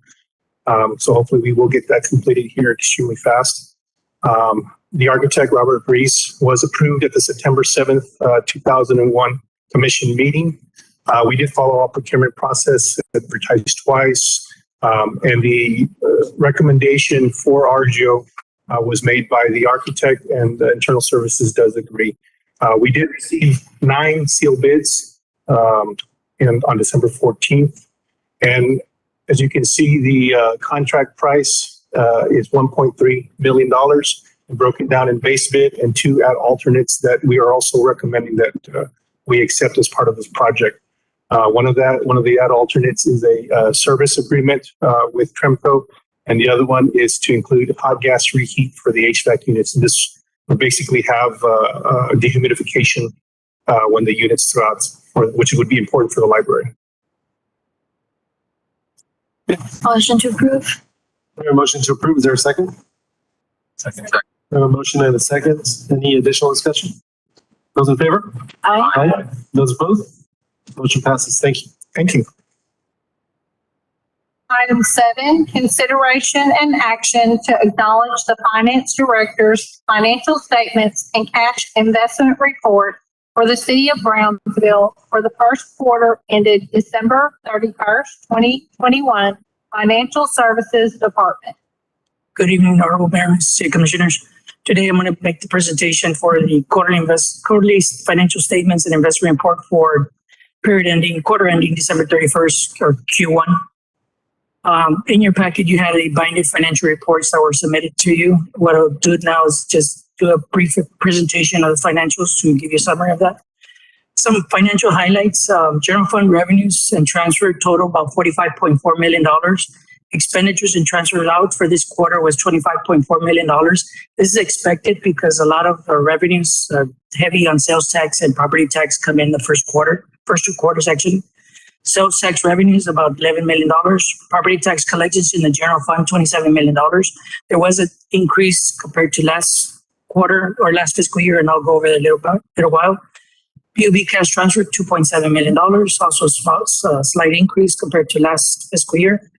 So hopefully we will get that completed here extremely fast. The architect, Robert Reese, was approved at the September 7th, 2001 commission meeting. We did follow our procurement process, advertised twice, and the recommendation for RGO was made by the architect, and the Internal Services does agree. We did receive 9 sealed bids on December 14th. And as you can see, the contract price is $1.3 million, broken down in base bid and 2 add alternates that we are also recommending that we accept as part of this project. One of the add alternates is a service agreement with Tremco, and the other one is to include hot gas reheat for the HVAC units. And this will basically have dehumidification when the units throughout, which would be important for the library. Motion to approve. We have a motion to approve. Is there a second? Second. We have a motion and a second. Any additional discussion? Those in favor? Aye. Aye. Those opposed? Motion passes. Thank you. Thank you. Item 7, consideration and action to acknowledge the finance director's financial statements and cash investment report for the city of Brownsville for the first quarter ended December 31st, 2021, Financial Services Department. Good evening, Honorable Mayor, City Commissioners. Today, I'm going to make the presentation for the quarterly financial statements and investment report for quarter ending December 31st, or Q1. In your packet, you had a binded financial reports that were submitted to you. What I'll do now is just do a brief presentation of the financials to give you a summary of that. Some financial highlights: general fund revenues and transfer total about $45.4 million. Expenditures and transfer out for this quarter was $25.4 million. This is expected because a lot of the revenues heavy on sales tax and property tax come in the first 2 quarters actually. Sales tax revenues about $11 million. Property tax collections in the general fund, $27 million. There was an increase compared to last quarter or last fiscal year, and I'll go over that in a little while. PUB cash transfer, $2.7 million, also a slight increase compared to last fiscal year.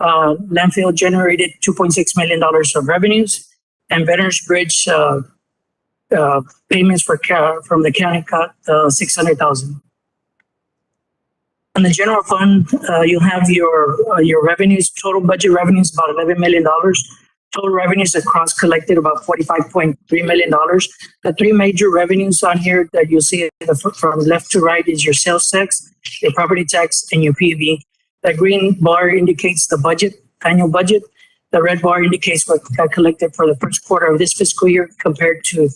Landfill generated $2.6 million of revenues, and Veterans Bridge payments from the county got $600,000. On the general fund, you have your revenues, total budget revenues about $11 million. Total revenues across collected about $45.3 million. The 3 major revenues on here that you'll see from left to right is your sales tax, your property tax, and your PUB. The green bar indicates the budget, annual budget. The red bar indicates what got collected for the first quarter of this fiscal year compared to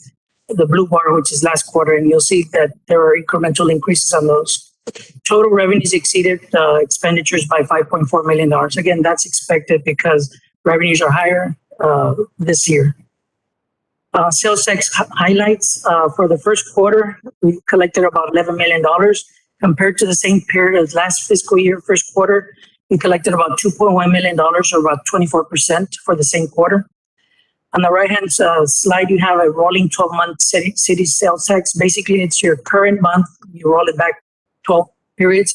the blue bar, which is last quarter. And you'll see that there are incremental increases on those. Total revenues exceeded expenditures by $5.4 million. Again, that's expected because revenues are higher this year. Sales tax highlights for the first quarter, we collected about $11 million. Compared to the same period as last fiscal year, first quarter, we collected about $2.1 million, or about 24% for the same quarter. On the right-hand slide, you have a rolling 12-month city sales tax. Basically, it's your current month. You roll it back 12 periods.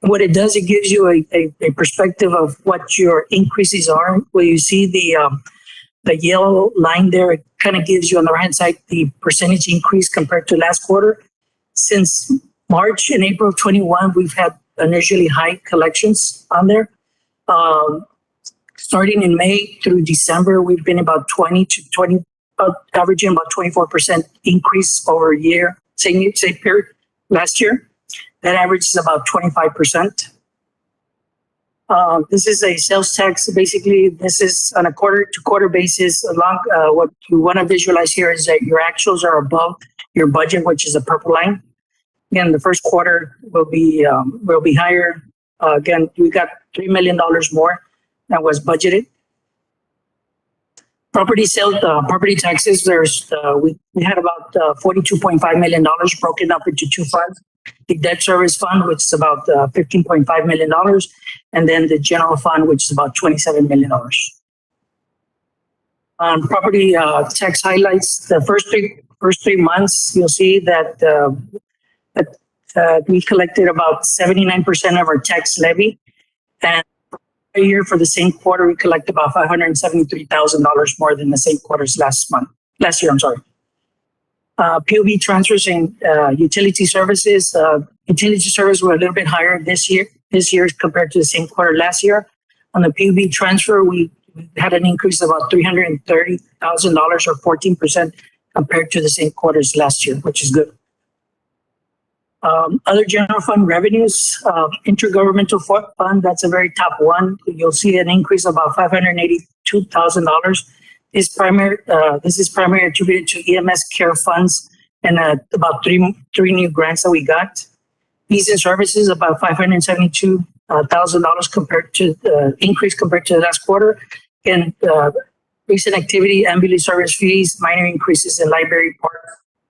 And what it does, it gives you a perspective of what your increases are. Where you see the yellow line there, it kind of gives you on the right-hand side the percentage increase compared to last quarter. Since March and April of 21, we've had unusually high collections on there. Starting in May through December, we've been about averaging about 24% increase over a year, same period last year. That average is about 25%. This is a sales tax. Basically, this is on a quarter-to-quarter basis. What you want to visualize here is that your actuals are above your budget, which is a purple line. Again, the first quarter will be higher. Again, we got $3 million more than was budgeted. Property sales, property taxes, we had about $42.5 million broken up into two funds. The debt service fund, which is about $15.5 million, and then the general fund, which is about $27 million. On property tax highlights, the first three months, you'll see that we collected about 79% of our tax levy, and a year for the same quarter, we collect about $573,000 more than the same quarters last year. I'm sorry. POB transfers and utility services. Utility services were a little bit higher this year compared to the same quarter last year. On the POB transfer, we had an increase of about $330,000 or 14% compared to the same quarters last year, which is good. Other general fund revenues, intergovernmental fund, that's a very top one. You'll see an increase of about $582,000. This is primarily attributed to EMS care funds and about three new grants that we got. Fees and services, about $572,000 compared to increase compared to the last quarter. And recent activity, ambulance service fees, minor increases in library, park,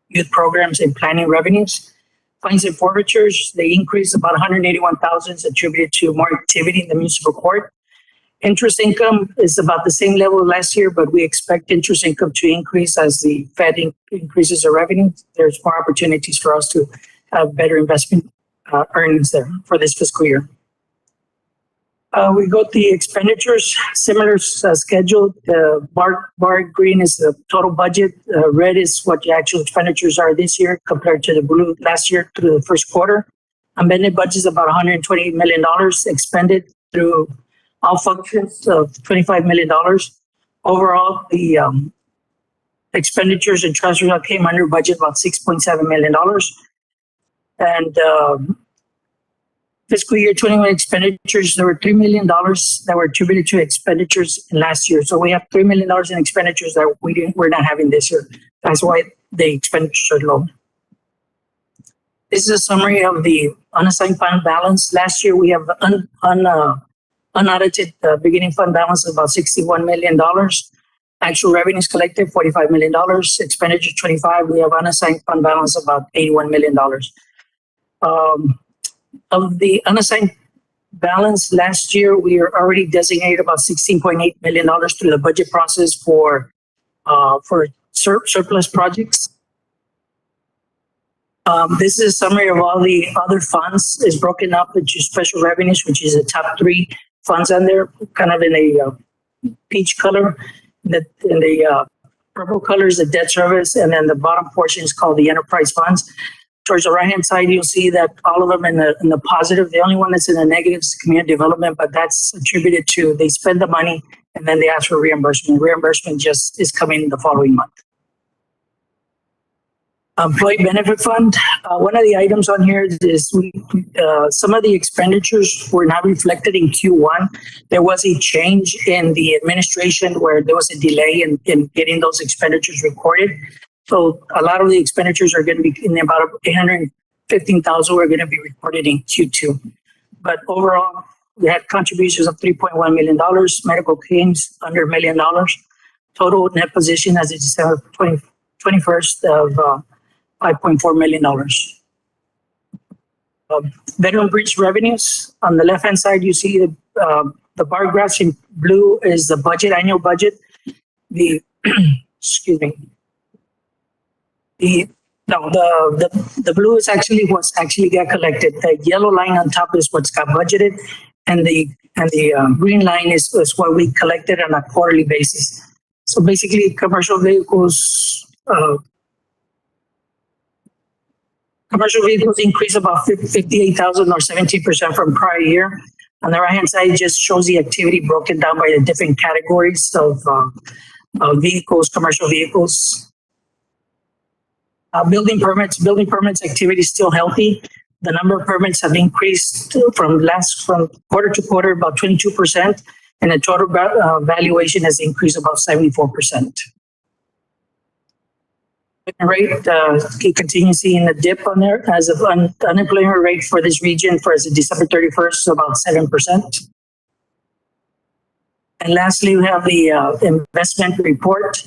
youth programs, and planning revenues. Fines and forfeitures, they increased about $181,000 attributed to more activity in the municipal court. Interest income is about the same level last year, but we expect interest income to increase as the Fed increases their revenue. There's more opportunities for us to have better investment earnings there for this fiscal year. We go to the expenditures, similar schedule. Bar green is the total budget. Red is what the actual expenditures are this year compared to the blue last year through the first quarter. Amended budget is about $128 million expended through all functions of $25 million. Overall, the expenditures and transfers came under budget about $6.7 million. And fiscal year 21 expenditures, there were $3 million that were attributed to expenditures last year. So we have $3 million in expenditures that we're not having this year. That's why the expenditures are low. This is a summary of the unassigned fund balance. Last year, we have unaudited beginning fund balance of about $61 million. Actual revenues collected, $45 million. Expenditures, $25. We have unassigned fund balance of about $81 million. Of the unassigned balance last year, we are already designated about $16.8 million through the budget process for surplus projects. This is a summary of all the other funds. It's broken up into special revenues, which is the top three funds on there, kind of in a peach color. In the purple color is the debt service, and then the bottom portion is called the enterprise funds. Towards the right-hand side, you'll see that all of them in the positive. The only one that's in the negative is community development, but that's attributed to they spend the money and then they ask for reimbursement. Reimbursement just is coming the following month. Employee benefit fund. One of the items on here is some of the expenditures were not reflected in Q1. There was a change in the administration where there was a delay in getting those expenditures recorded. So a lot of the expenditures are going to be in about $815,000 are going to be recorded in Q2. But overall, we had contributions of $3.1 million, medical claims under $1 million. Total net position as of December 21st of $5.4 million. Veteran breach revenues. On the left-hand side, you see the bar graphs in blue is the budget, annual budget. Excuse me. The blue is actually what's actually got collected. The yellow line on top is what's got budgeted, and the green line is what we collected on a quarterly basis. So basically, commercial vehicles increase about 58,000 or 17% from prior year. On the right-hand side, it just shows the activity broken down by the different categories of vehicles, commercial vehicles. Building permits activity is still healthy. The number of permits have increased from quarter to quarter about 22%, and the total valuation has increased about 74%. Rate, you continue seeing a dip on there as of unemployment rate for this region as of December 31st, so about 7%. And lastly, we have the investment report.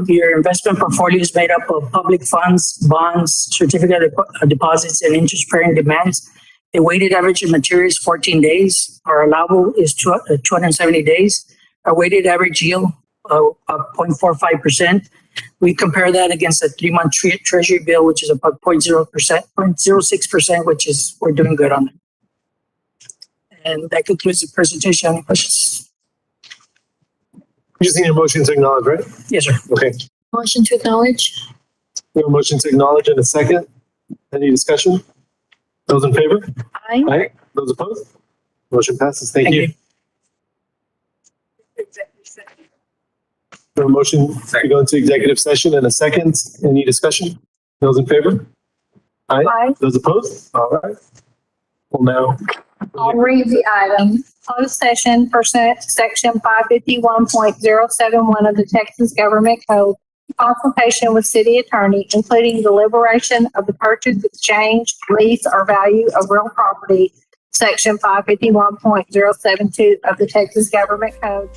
Your investment portfolio is made up of public funds, bonds, certificate of deposits, and interest-bearing demands. The weighted average of material is 14 days. Our allowable is 270 days. Our weighted average yield of 0.45%. We compare that against a 3-month treasury bill, which is about 0.06%, which is, we're doing good on it. And that concludes the presentation. Any questions? We just need a motion to acknowledge, right? Yes, sir. Okay. Motion to acknowledge. We have a motion to acknowledge in a second. Any discussion? Those in favor? Aye. Aye. Those opposed? Motion passes. Thank you. We have a motion to go into executive session in a second. Any discussion? Those in favor? Aye. Aye. Those opposed? All right. Well, now. I'll read the item. Closed session pursuant to section 551.071 of the Texas Government Code. Consultation with city attorney, including deliberation of the purchase, exchange, lease, or value of real property. Section 551.072 of the Texas Government Code.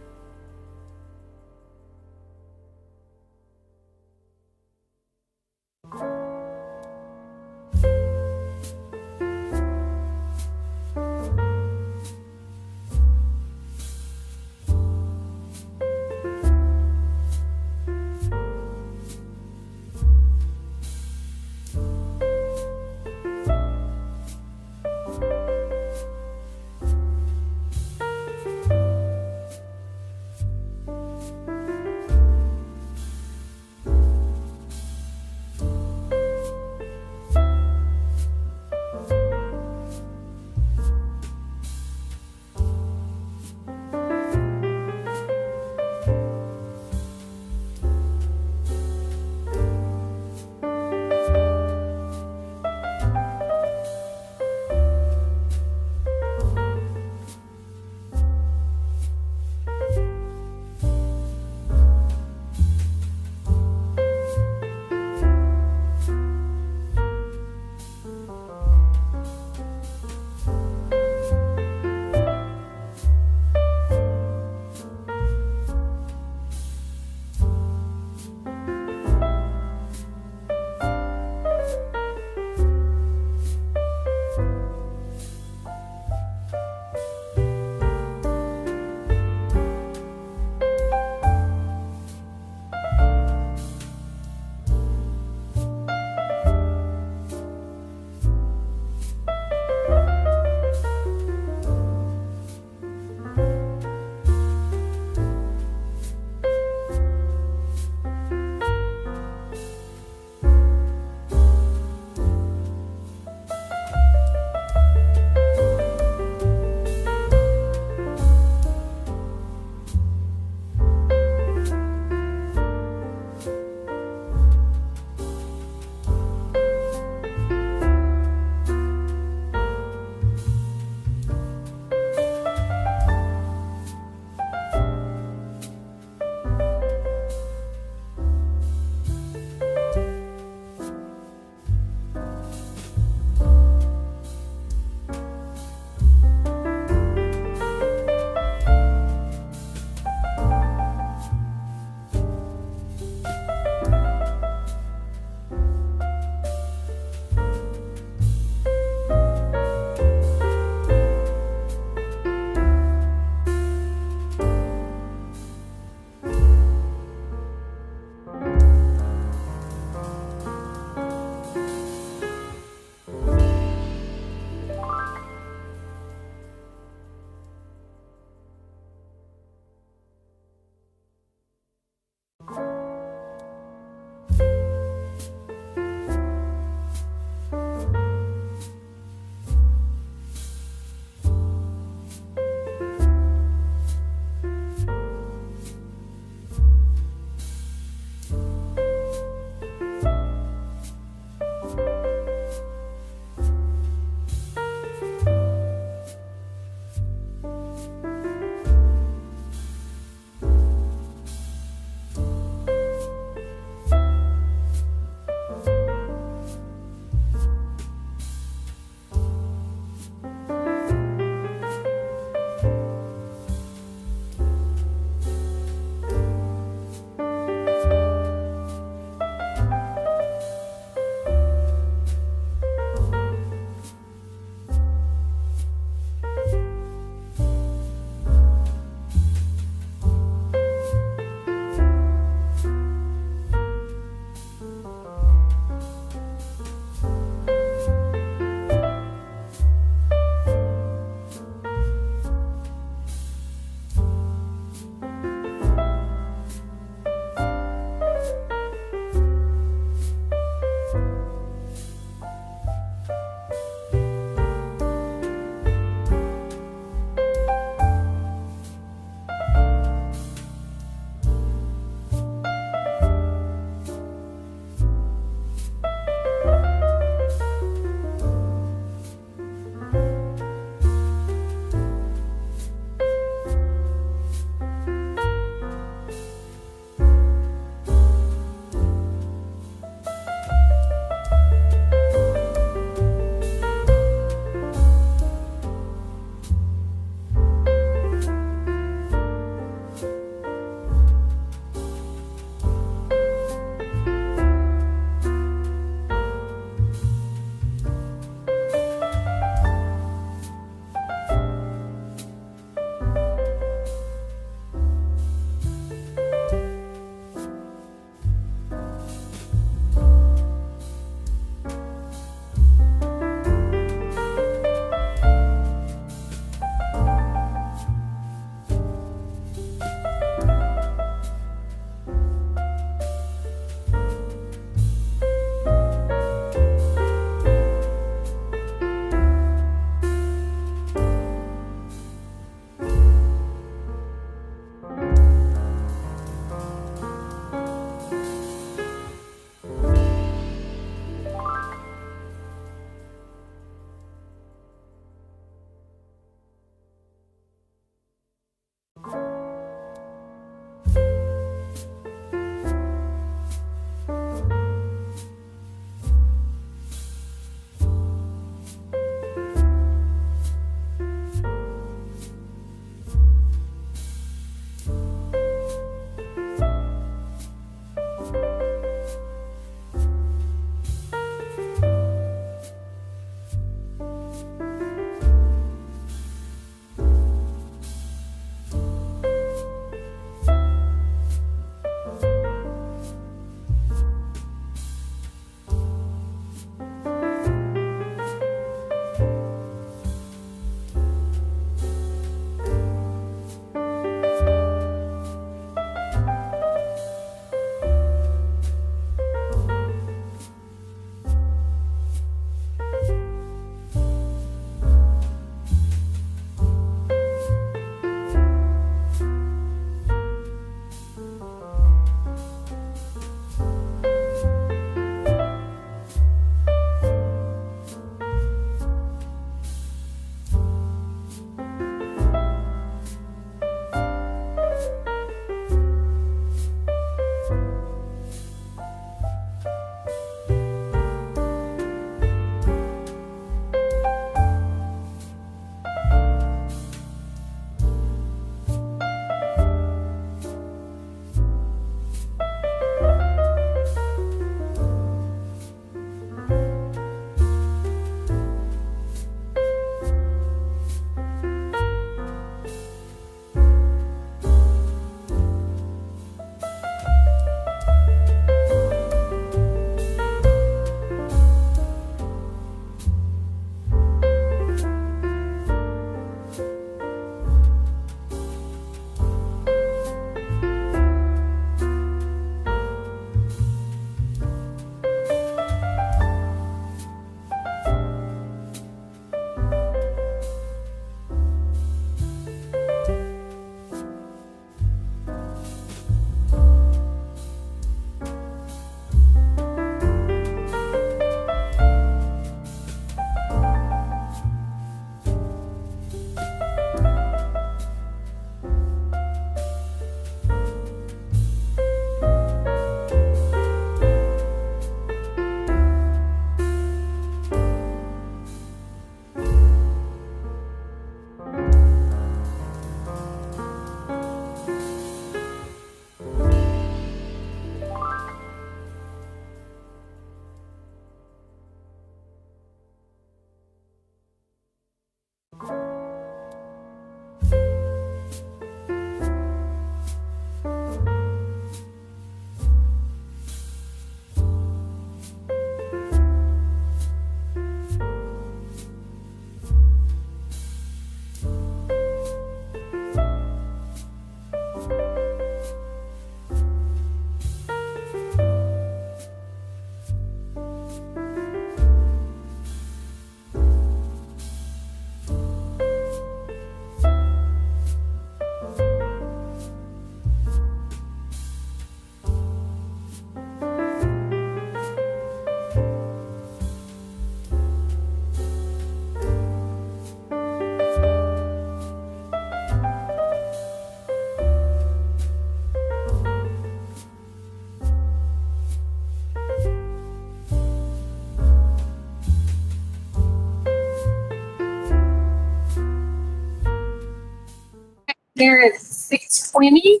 here at 6:20.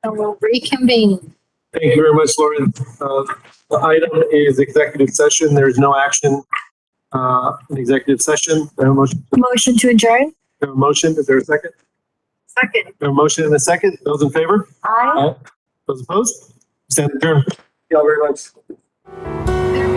And we'll reconvene. Thank you very much, Lauren. The item is executive session. There's no action in executive session. Do I have a motion? Motion to adjourn? Do I have a motion? Is there a second? Second. Do I have a motion and a second? Those in favor? Aye. Those opposed? Stand adjourned. Thank you all very much. There